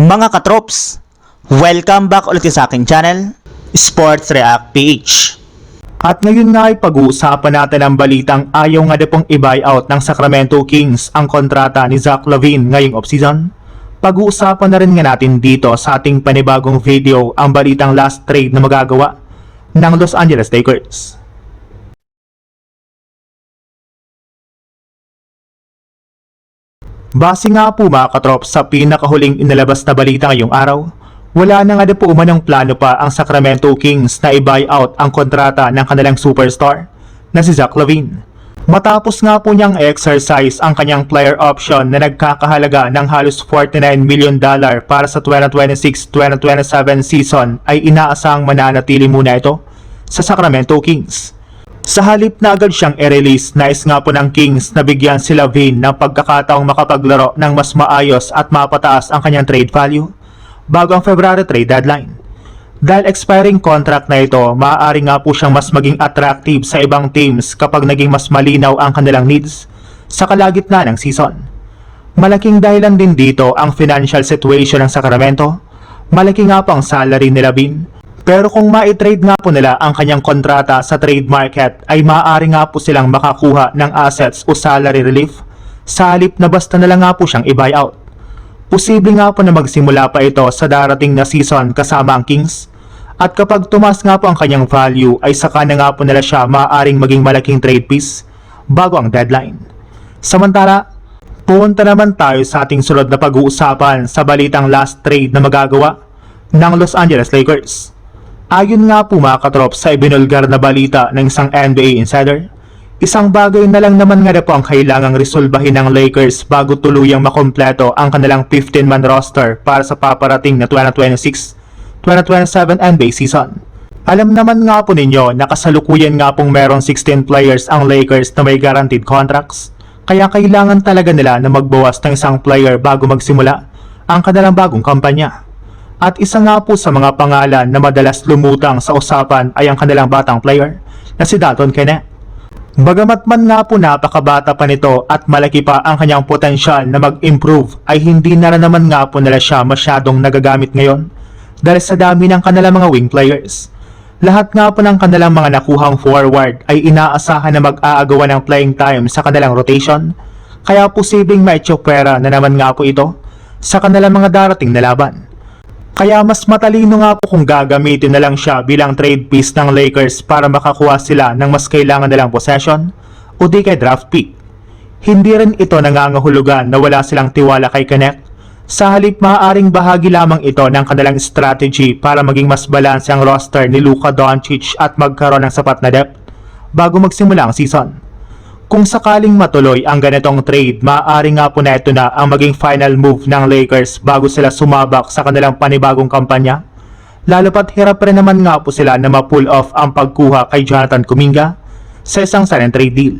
Mga katrops, welcome back ulit sa aking channel, Sports React PH. At ngayon nga ay pag-uusapan natin ang balitang ayaw nga na pong i-buyout ng Sacramento Kings ang kontrata ni Zach LaVine ngayong offseason. Pag-uusapan na rin nga natin dito sa ating panibagong video ang balitang last trade na magagawa ng Los Angeles Lakers. Base nga po mga katrops sa pinakahuling inilabas na balita ngayong araw, wala na nga po umanong plano pa ang Sacramento Kings na i-buyout ang kontrata ng kanilang superstar na si Zach LaVine. Matapos nga po niyang exercise ang kanyang player option na nagkakahalaga ng halos $49 million para sa 2026-2027 season ay inaasahang mananatili muna ito sa Sacramento Kings. Sa halip na agad siyang i-release, nais nga po ng Kings na bigyan si LaVine ng pagkakataong makapaglaro ng mas maayos at mapataas ang kanyang trade value bago ang February trade deadline. Dahil expiring contract na ito, maaari nga po siyang mas maging attractive sa ibang teams kapag naging mas malinaw ang kanilang needs sa kalagitnaan ng season. Malaking dahilan din dito ang financial situation ng Sacramento. Malaki nga po ang salary ni LaVine. Pero kung ma-trade nga po nila ang kanyang kontrata sa trade market ay maaari nga po silang makakuha ng assets o salary relief sa halip na basta na lang nga po siyang i-buyout. Posible nga po na magsimula pa ito sa darating na season kasama ang Kings at kapag tumas nga po ang kanyang value ay saka na nga po nila siya maaaring maging malaking trade piece bago ang deadline. Samantala, punta naman tayo sa ating sunod na pag-uusapan sa balitang last trade na magagawa ng Los Angeles Lakers. Ayon nga po mga katrop sa ibinulgar na balita ng isang NBA insider, isang bagay na lang naman nga na po ang kailangang resolbahin ng Lakers bago tuluyang makompleto ang kanilang 15-man roster para sa paparating na 2026-2027 NBA season. Alam naman nga po ninyo na kasalukuyan nga pong meron 16 players ang Lakers na may guaranteed contracts, kaya kailangan talaga nila na magbawas ng isang player bago magsimula ang kanilang bagong kampanya. At isa nga po sa mga pangalan na madalas lumutang sa usapan ay ang kanilang batang player na si Dalton Knecht. Bagamat man nga po napakabata pa nito at malaki pa ang kanyang potensyal na mag-improve ay hindi na naman nga po nila siya masyadong nagagamit ngayon dahil sa dami ng kanilang mga wing players. Lahat nga po ng kanilang mga nakuhang forward ay inaasahan na mag-aagawa ng playing time sa kanilang rotation, kaya posibleng maitsopera na naman nga po ito sa kanilang mga darating na laban. Kaya mas matalino nga po kung gagamitin na lang siya bilang trade piece ng Lakers para makakuha sila ng mas kailangan nilang possession o di kay draft pick. Hindi rin ito nangangahulugan na wala silang tiwala kay Knecht. Sa halip maaaring bahagi lamang ito ng kanilang strategy para maging mas balanse ang roster ni Luka Doncic at magkaroon ng sapat na depth bago magsimula ang season. Kung sakaling matuloy ang ganitong trade, maaari nga po na ito na ang maging final move ng Lakers bago sila sumabak sa kanilang panibagong kampanya. Lalo pat hirap rin naman nga po sila na ma-pull off ang pagkuha kay Jonathan Kuminga sa isang sign and trade deal.